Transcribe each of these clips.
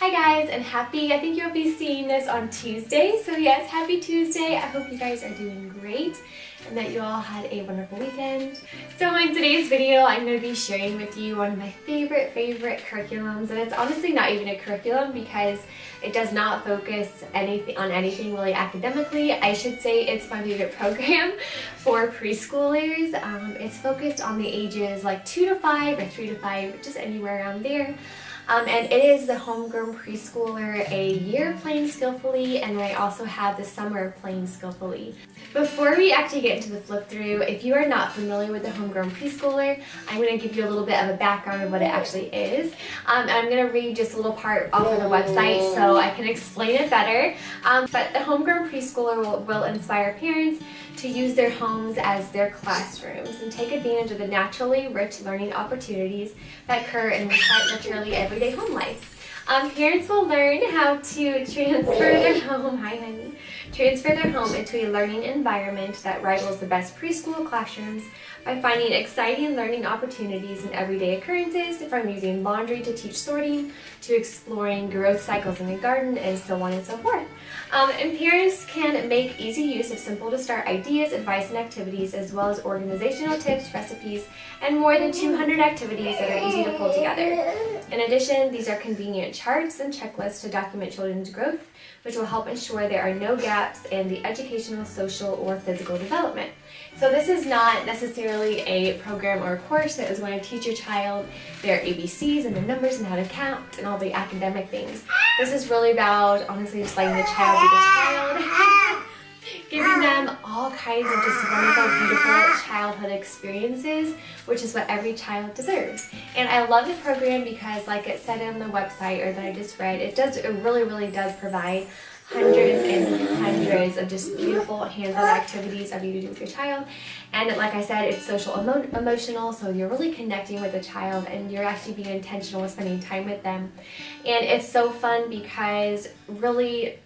Hi guys, and I think you'll be seeing this on Tuesday. So yes, happy Tuesday. I hope you guys are doing great and that you all had a wonderful weekend. So in today's video, I'm going to be sharing with you one of my favorite curriculums. And it's honestly not even a curriculum because it does not focus on anything really academically. I should say it's my favorite program for preschoolers. It's focused on the ages like 2 to 5 or 3 to 5, just anywhere around there. And it is the Homegrown Preschooler, a year playing skillfully, and I also have the summer playing skillfully. Before we actually get into the flip through, if you are not familiar with the Homegrown Preschooler, I'm going to give you a little bit of a background of what it actually is. And I'm going to read just a little part off of the website so I can explain it better. But the Homegrown Preschooler will inspire parents to use their homes as their classrooms and take advantage of the naturally rich learning opportunities that occur in literally everyday home life. Parents will learn how to transfer their home, into a learning environment that rivals the best preschool classrooms by finding exciting learning opportunities in everyday occurrences, from using laundry to teach sorting, to exploring growth cycles in the garden, and so on and so forth. And parents can make easy use of simple to start ideas, advice, and activities, as well as organizational tips, recipes, and more than 200 activities that are easy to pull together. In addition, these are convenient charts and checklists to document children's growth, which will help ensure there are no gaps in the educational, social, or physical development. So this is not necessarily a program or a course that is going to teach your child their ABCs and their numbers and how to count and all the academic things. This is really about, honestly, just letting the child be the child, giving them all kinds of just wonderful, beautiful childhood experiences, which is what every child deserves. And I love the program because, like it said on the website, or that I just read, it really does provide hundreds and hundreds of just beautiful hands-on activities of you to do with your child. And like I said, it's social emotional, so you're really connecting with the child and you're actually being intentional with spending time with them. And it's so fun because really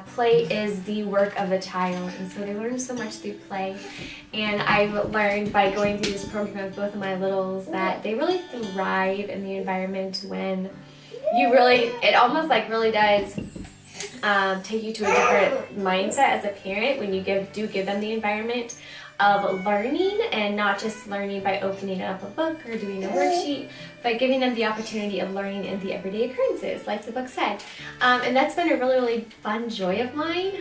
play is the work of the child, and so they learn so much through play. And I've learned by going through this program with both of my littles that they really thrive in the environment when it almost like really does take you to a different mindset as a parent when you do give them the environment of learning, and not just learning by opening up a book or doing a worksheet, but giving them the opportunity of learning in the everyday occurrences, like the book said. And that's been a really fun joy of mine,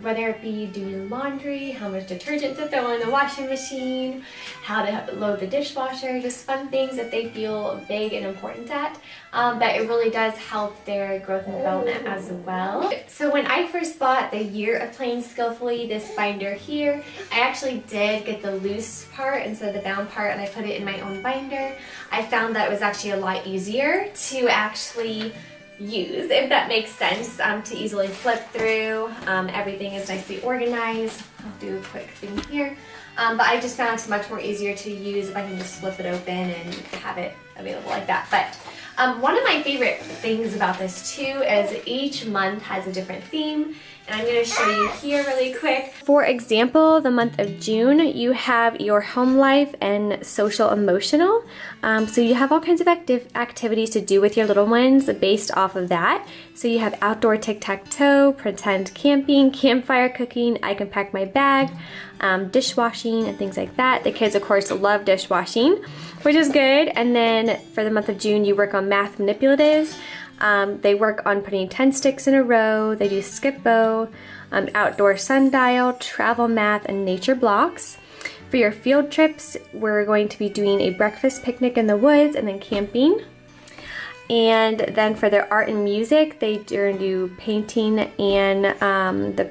whether it be doing laundry, how much detergent to throw in the washing machine, how to load the dishwasher, just fun things that they feel big and important at. But it really does help their growth and development as well. So when I first bought the Year of Playing Skillfully, this binder here, I actually did get the loose part instead of the bound part, and I put it in my own binder. I found that it was actually a lot easier to actually use, if that makes sense, to easily flip through. Everything is nicely organized. I'll do a quick thing here. But I just found it's much more easier to use if I can just flip it open and have it available like that. But one of my favorite things about this too is each month has a different theme, and I'm going to show you here really quick. For example, the month of June, you have your home life and social emotional. So you have all kinds of activities to do with your little ones based off of that. So you have outdoor tic-tac-toe, pretend camping, campfire cooking, I can pack my bag, dishwashing, and things like that. The kids, of course, love dishwashing, which is good. And then for the month of June, you work on math manipulatives. They work on putting 10 sticks in a row. They do skip-bo, outdoor sundial, travel math, and nature blocks. For your field trips, we're going to be doing a breakfast picnic in the woods and then camping. And then for their art and music, they do painting and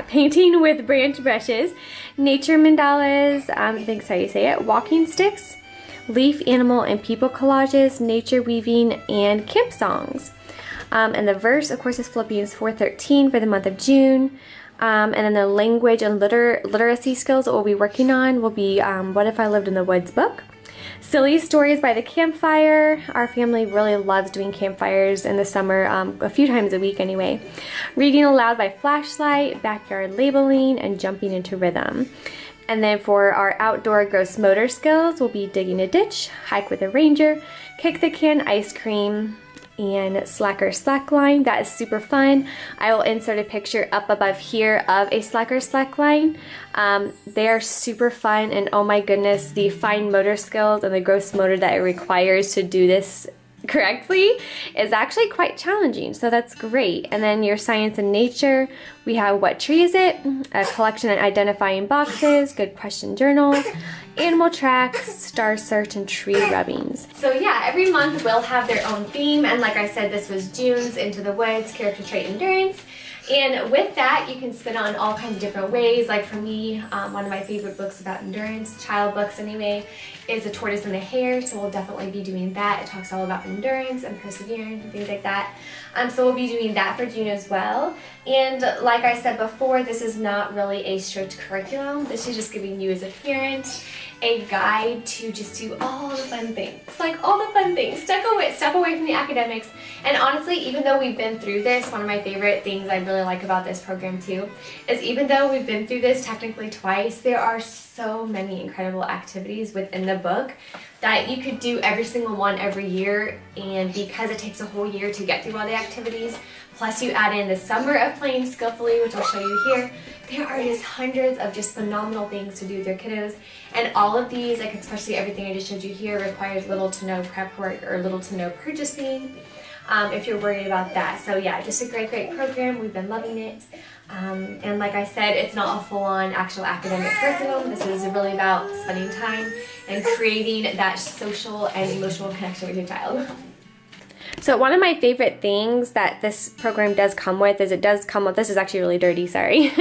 painting with branch brushes, nature mandalas, I think that's how you say it, walking sticks, leaf, animal, and people collages, nature weaving, and camp songs. And the verse, of course, is Philippians 4:13 for the month of June. And then the language and literacy skills that we'll be working on will be What If I Lived in the Woods book. Silly stories by the campfire. Our family really loves doing campfires in the summer, a few times a week anyway. Reading aloud by flashlight, backyard labeling, and jumping into rhythm. And then for our outdoor gross motor skills, we'll be digging a ditch, hike with a ranger, kick the can ice cream, and Slacker slackline. That is super fun. I will insert a picture up above here of a Slacker slackline. They are super fun, and oh my goodness, the fine motor skills and the gross motor that it requires to do this correctly is actually quite challenging, so that's great. And then your science and nature, we have what tree is it, a collection and identifying boxes, good question journal, animal tracks, star search, and tree rubbings. So yeah, every month will have their own theme, and like I said, this was June's Into the Woods, character trait endurance. And with that, you can spin it on all kinds of different ways. Like for me, one of my favorite books about endurance, child books anyway, is A Tortoise and a Hare, so we'll definitely be doing that. It talks all about endurance and perseverance and things like that. So we'll be doing that for June as well. And like I said before, this is not really a strict curriculum. This is just giving you as a parent a guide to just do all the fun things. Like all the fun things. Step away from the academics. And honestly, even though we've been through this, one of my favorite things I really like about this program too, is even though we've been through this technically twice, there are so many incredible activities within the book that you could do every single one every year. And because it takes a whole year to get through all the activities, plus you add in the summer of playing skillfully, which I'll show you here, there are just hundreds of just phenomenal things to do with your kiddos. And all of these, like especially everything I just showed you here, requires little to no prep work or little to no purchasing if you're worried about that. So yeah, just a great program. We've been loving it. And like I said, it's not a full-on actual academic curriculum. This is really about spending time and creating that social and emotional connection with your child. So one of my favorite things that this program does come with is this is actually really dirty, sorry.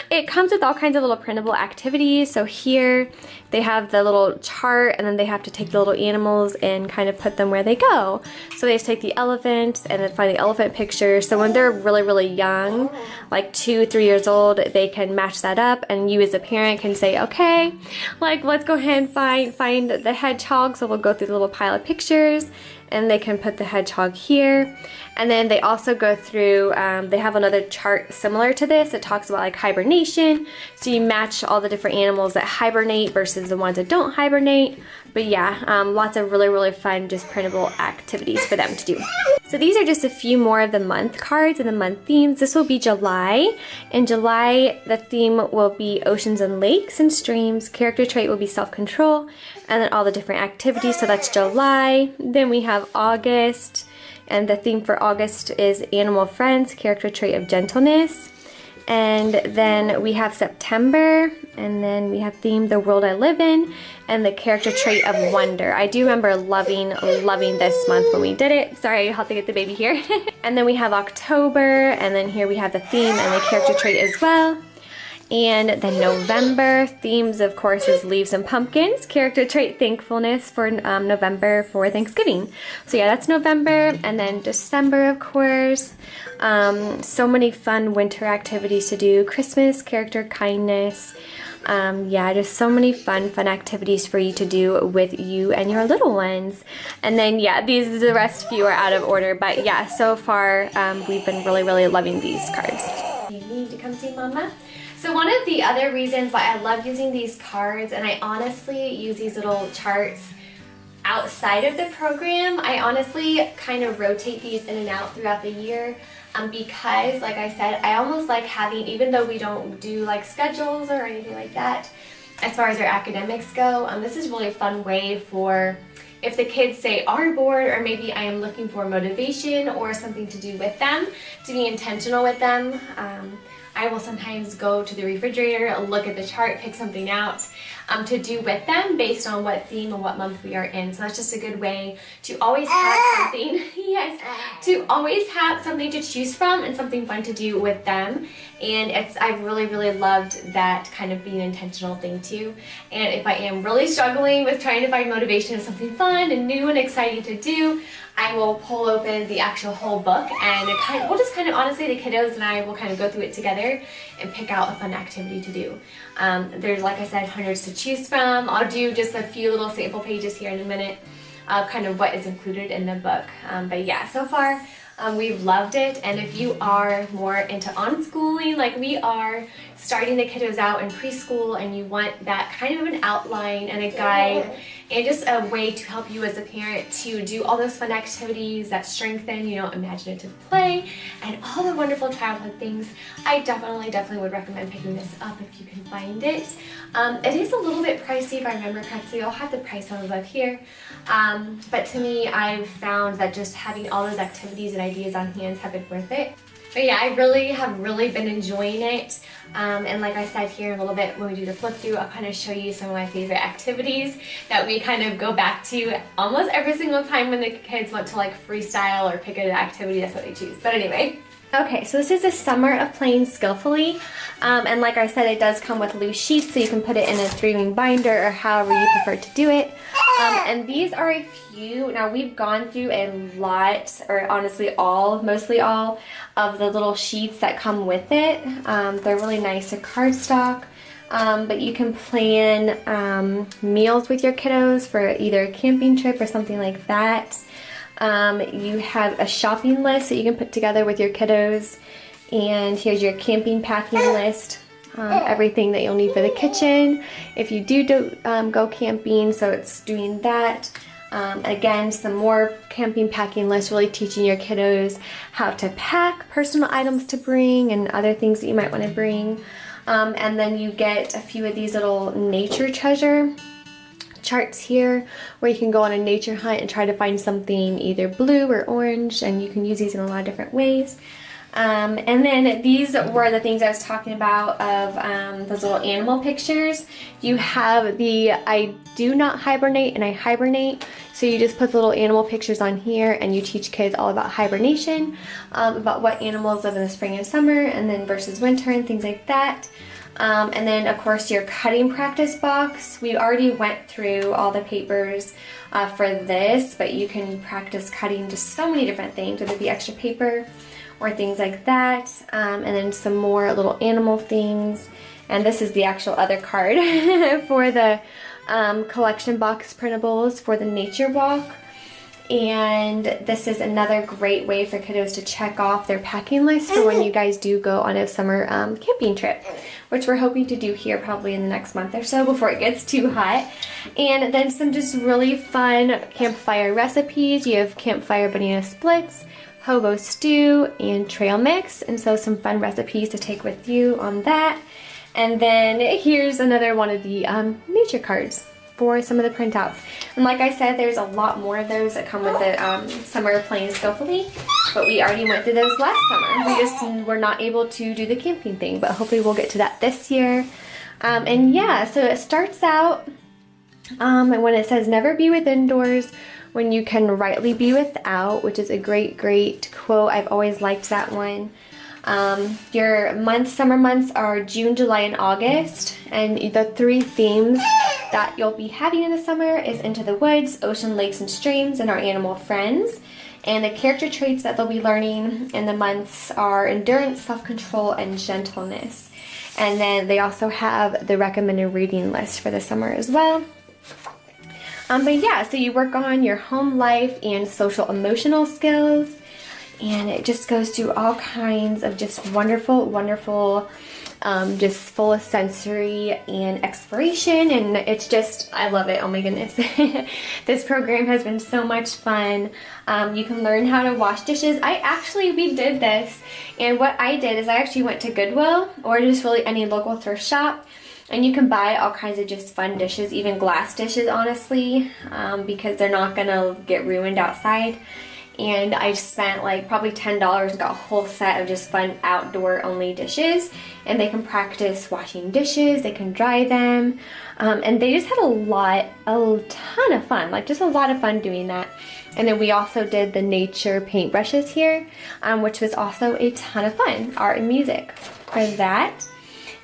It comes with all kinds of little printable activities. So here they have the little chart, and then they have to take the little animals and kind of put them where they go. So they just take the elephant and then find the elephant picture. So when they're really young, like 2-3 years old, they can match that up, and you as a parent can say, okay, like let's go ahead and find the hedgehog. So we'll go through the little pile of pictures, and they can put the hedgehog here. And then they also go through, they have another chart similar to this. It talks about like hibernation. So you match all the different animals that hibernate versus the ones that don't hibernate. But yeah, lots of really fun, just printable activities for them to do. So these are just a few more of the month cards and the month themes. This will be July. In July, the theme will be oceans and lakes and streams. Character trait will be self-control, and then all the different activities. So that's July. Then we have August, and the theme for August is animal friends, character trait of gentleness. And then we have September, and then we have theme the world I live in, and the character trait of wonder. I do remember loving this month when we did it. Sorry, I have to get the baby here. And then we have October, and then here we have the theme and the character trait as well. And then November, themes of course is leaves and pumpkins, character trait thankfulness for November for Thanksgiving. So yeah, that's November. And then December, of course, so many fun winter activities to do. Christmas, character kindness. Yeah, just so many fun activities for you to do with you and your little ones. And then yeah, the rest few are out of order, but yeah, so far we've been really loving these cards. You need to come see Mama. So one of the other reasons why I love using these cards, and I honestly use these little charts outside of the program, I honestly kind of rotate these in and out throughout the year because, like I said, I almost like having, even though we don't do like schedules or anything like that, as far as our academics go, this is really a fun way for if the kids say are bored, or maybe I am looking for motivation or something to do with them, to be intentional with them. I will sometimes go to the refrigerator, look at the chart, pick something out to do with them based on what theme and what month we are in. So that's just a good way to always have something, yes, to always have something to choose from and something fun to do with them. And I've really loved that kind of being intentional thing too. And if I am really struggling with trying to find motivation of something fun and new and exciting to do, I will pull open the actual whole book, and we'll just kind of, honestly, the kiddos and I will kind of go through it together and pick out a fun activity to do. There's, like I said, hundreds to choose from. I'll do just a few little sample pages here in a minute of kind of what is included in the book. But yeah, so far We've loved it, and if you are more into unschooling like we are, starting the kiddos out in preschool, and you want that kind of an outline and a guide and just a way to help you as a parent to do all those fun activities that strengthen, you know, imaginative play and all the wonderful childhood things, I definitely would recommend picking this up if you can find it. It is a little bit pricey if I remember correctly. I'll have the price on above here. But to me, I've found that just having all those activities and ideas on hand have been worth it. But yeah, I have really been enjoying it. And like I said here in a little bit when we do the flip through, I'll kind of show you some of my favorite activities that we kind of go back to almost every single time when the kids want to like freestyle or pick an activity. That's what they choose. But anyway. Okay, so this is a summer of playing skillfully, and like I said, it does come with loose sheets, so you can put it in a 3-ring binder or however you prefer to do it. And these are a few. Now we've gone through a lot, or honestly mostly all of the little sheets that come with it. They're really nice to cardstock. But you can plan meals with your kiddos for either a camping trip or something like that. You have a shopping list that you can put together with your kiddos, and here's your camping packing list, everything that you'll need for the kitchen if you do go camping, so it's doing that. Again, some more camping packing lists, really teaching your kiddos how to pack, personal items to bring, and other things that you might want to bring. And then you get a few of these little nature treasure charts here where you can go on a nature hunt and try to find something either blue or orange, and you can use these in a lot of different ways. And then these were the things I was talking about of those little animal pictures. You have the I do not hibernate and I hibernate. So you just put the little animal pictures on here and you teach kids all about hibernation, about what animals live in the spring and summer, and then versus winter and things like that. And then of course your cutting practice box. We already went through all the papers for this, but you can practice cutting just so many different things, whether it be extra paper or things like that. And then some more little animal things. And this is the actual other card for the collection box printables for the nature walk. And this is another great way for kiddos to check off their packing list for when you guys do go on a summer camping trip, which we're hoping to do here probably in the next month or so before it gets too hot. And then some just really fun campfire recipes. You have campfire banana splits, hobo stew, and trail mix, and so some fun recipes to take with you on that. And then here's another one of the nature cards for some of the printouts. And like I said, there's a lot more of those that come with the summer of playing skillfully, but we already went through those last summer. We just were not able to do the camping thing, but hopefully we'll get to that this year. And yeah, so it starts out when it says never be within doors when you can rightly be without, which is a great quote. I've always liked that one. Your summer months are June, July, and August, and the 3 themes that you'll be having in the summer is into the woods, ocean, lakes, and streams, and our animal friends. And the character traits that they'll be learning in the months are endurance, self-control, and gentleness. And then they also have the recommended reading list for the summer as well. But yeah, so you work on your home life and social emotional skills. And it just goes through all kinds of just wonderful, just full of sensory and exploration, and it's just, I love it. Oh my goodness. This program has been so much fun. You can learn how to wash dishes. We did this, and what I did is I actually went to Goodwill or just really any local thrift shop, and you can buy all kinds of just fun dishes, even glass dishes, honestly, because they're not gonna get ruined outside. And I spent like probably $10 and got a whole set of just fun outdoor only dishes, and they can practice washing dishes, they can dry them, and they just had a ton of fun, like just a lot of fun doing that. And then we also did the nature paintbrushes here, which was also a ton of fun, art and music for that.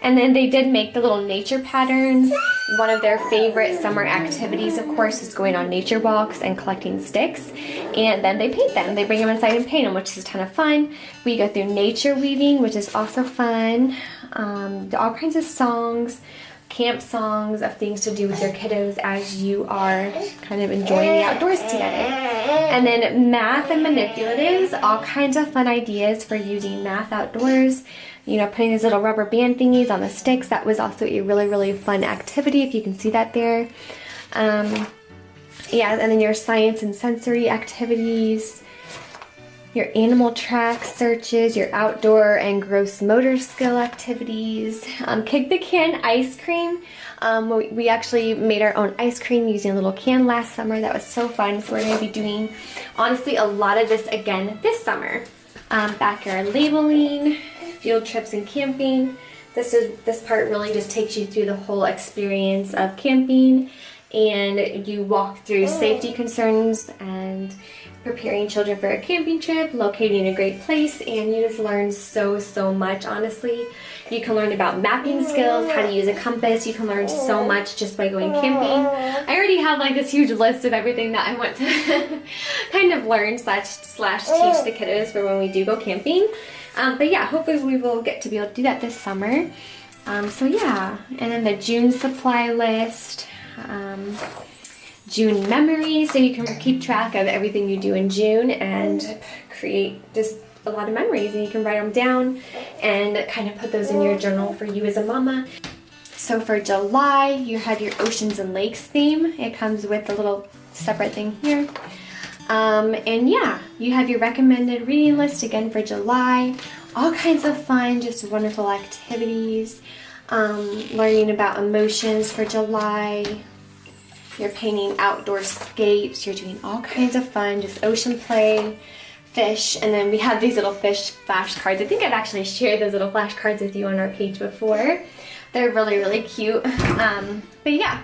And then they did make the little nature patterns. One of their favorite summer activities, of course, is going on nature walks and collecting sticks. And then they paint them. They bring them inside and paint them, which is a ton of fun. We go through nature weaving, which is also fun. All kinds of songs, camp songs of things to do with your kiddos as you are kind of enjoying the outdoors together. And then math and manipulatives, all kinds of fun ideas for using math outdoors. You know, putting these little rubber band thingies on the sticks, that was also a really, really fun activity, if you can see that there. Yeah, and then your science and sensory activities, your animal track searches, your outdoor and gross motor skill activities, kick the can ice cream. We actually made our own ice cream using a little can last summer. That was so fun. So we're going to be doing, honestly, a lot of this again this summer. Backyard labeling, field trips and camping. This part really just takes you through the whole experience of camping, and you walk through safety concerns and preparing children for a camping trip, locating a great place, and you just learn so much, honestly. You can learn about mapping skills, how to use a compass. You can learn so much just by going camping. I already have like this huge list of everything that I want to kind of learn slash teach the kiddos for when we do go camping. But yeah, hopefully we will get to be able to do that this summer. So yeah, and then the June supply list. June memories, so you can keep track of everything you do in June and create just a lot of memories, and you can write them down and kind of put those in your journal for you as a mama. So for July, you have your oceans and lakes theme. It comes with a little separate thing here. And yeah, you have your recommended reading list again for July. All kinds of fun, just wonderful activities. Learning about emotions for July. You're painting outdoor scapes. You're doing all kinds of fun, just ocean play, fish, and then we have these little fish flashcards. I think I've actually shared those little flashcards with you on our page before. They're really, really cute. But yeah.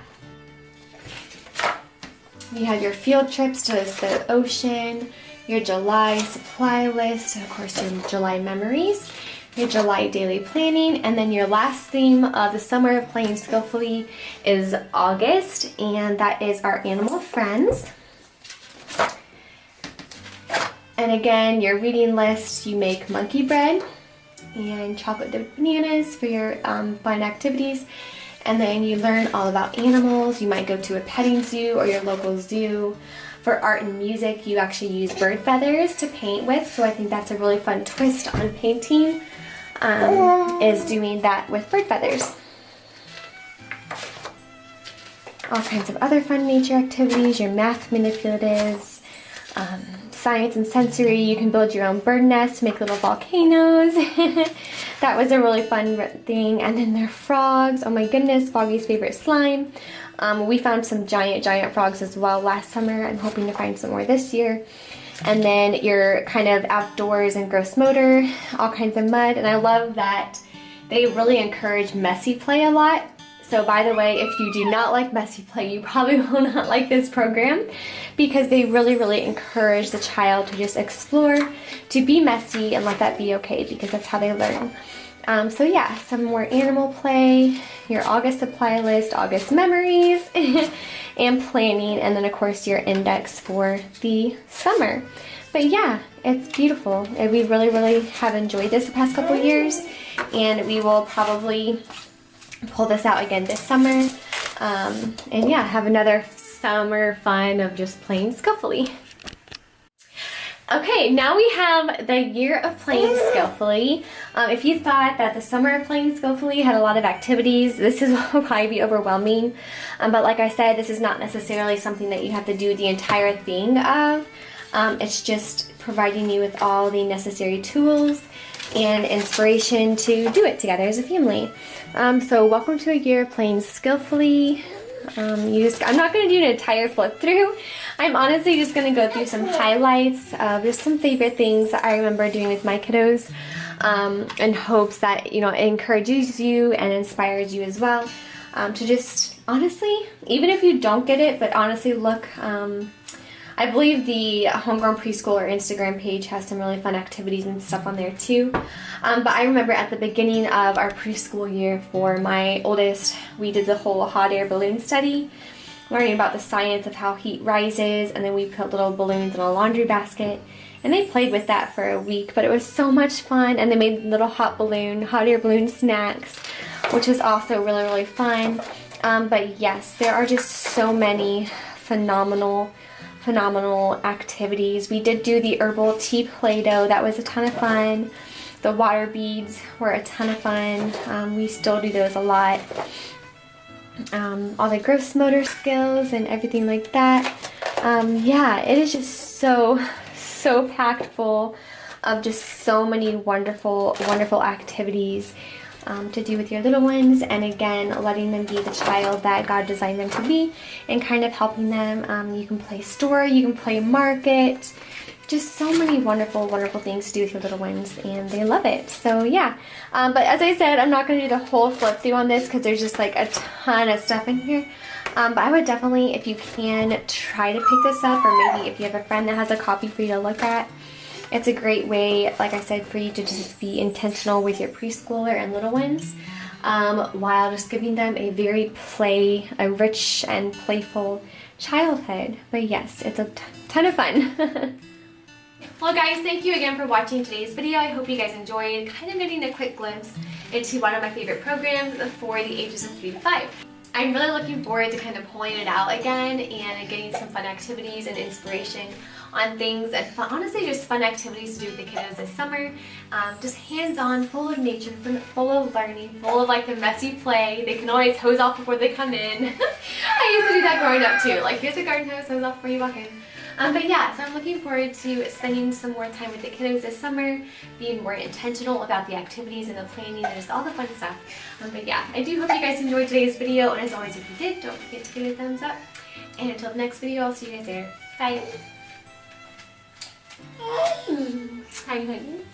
You have your field trips to the ocean, your July supply list, and of course your July memories, your July daily planning, and then your last theme of the summer of playing skillfully is August, and that is our animal friends. And again, your reading list, you make monkey bread and chocolate dipped bananas for your fun activities. And then you learn all about animals. You might go to a petting zoo or your local zoo. For art and music, you actually use bird feathers to paint with, so I think that's a really fun twist on painting, is doing that with bird feathers. All kinds of other fun nature activities, your math manipulatives, science and sensory. You can build your own bird nests, make little volcanoes. That was a really fun thing. And then there are frogs. Oh my goodness, Foggy's favorite slime. We found some giant frogs as well last summer. I'm hoping to find some more this year. And then your kind of outdoors and gross motor, all kinds of mud. And I love that they really encourage messy play a lot. So by the way, if you do not like messy play, you probably will not like this program, because they really encourage the child to just explore, to be messy, and let that be okay, because that's how they learn. So yeah, some more animal play, your August supply list, August memories, and planning, and then of course your index for the summer. But yeah, it's beautiful. And we really have enjoyed this the past couple years, and we will probably pull this out again this summer, and yeah, have another summer fun of just playing skillfully. Okay, now we have the year of playing skillfully. If you thought that the summer of playing skillfully had a lot of activities, this will probably be overwhelming. But like I said, this is not necessarily something that you have to do the entire thing of. It's just providing you with all the necessary tools and inspiration to do it together as a family. So welcome to a year of playing skillfully. I'm not going to do an entire flip through. I'm honestly just going to go through some highlights of just some favorite things that I remember doing with my kiddos, in hopes that, you know, it encourages you and inspires you as well, to just honestly, even if you don't get it, but honestly look. I believe the Homegrown Preschooler Instagram page has some really fun activities and stuff on there too. But I remember at the beginning of our preschool year for my oldest, we did the whole hot air balloon study, learning about the science of how heat rises, and then we put little balloons in a laundry basket. And they played with that for a week, but it was so much fun, and they made little hot air balloon snacks. which is also really, really fun. But yes, there are just so many phenomenal activities. We did do the herbal tea Play-Doh. That was a ton of fun. The water beads were a ton of fun. We still do those a lot. All the gross motor skills and everything like that. Yeah, it is just so packed full of just so many wonderful activities to do with your little ones, and again, letting them be the child that God designed them to be and kind of helping them. You can play store, you can play market, just so many wonderful things to do with your little ones, and they love it. So yeah, but as I said, I'm not going to do the whole flip through on this because there's just like a ton of stuff in here. But I would definitely, if you can, try to pick this up, or maybe if you have a friend that has a copy for you to look at. It's a great way, like I said, for you to just be intentional with your preschooler and little ones, while just giving them a a rich and playful childhood. But yes, it's a ton of fun. Well guys, thank you again for watching today's video. I hope you guys enjoyed kind of getting a quick glimpse into one of my favorite programs for the ages of 3 to 5. I'm really looking forward to kind of pulling it out again and getting some fun activities and inspiration on things, and honestly just fun activities to do with the kiddos this summer. Just hands-on, full of nature, full of learning, full of like the messy play. They can always hose off before they come in. I used to do that growing up too. Like, here's a garden hose, hose off before you walk in. But yeah, so I'm looking forward to spending some more time with the kiddos this summer, being more intentional about the activities and the planning and just all the fun stuff. But yeah, I do hope you guys enjoyed today's video, and as always, if you did, don't forget to give it a thumbs up. And until the next video, I'll see you guys later. Bye! Hi, honey.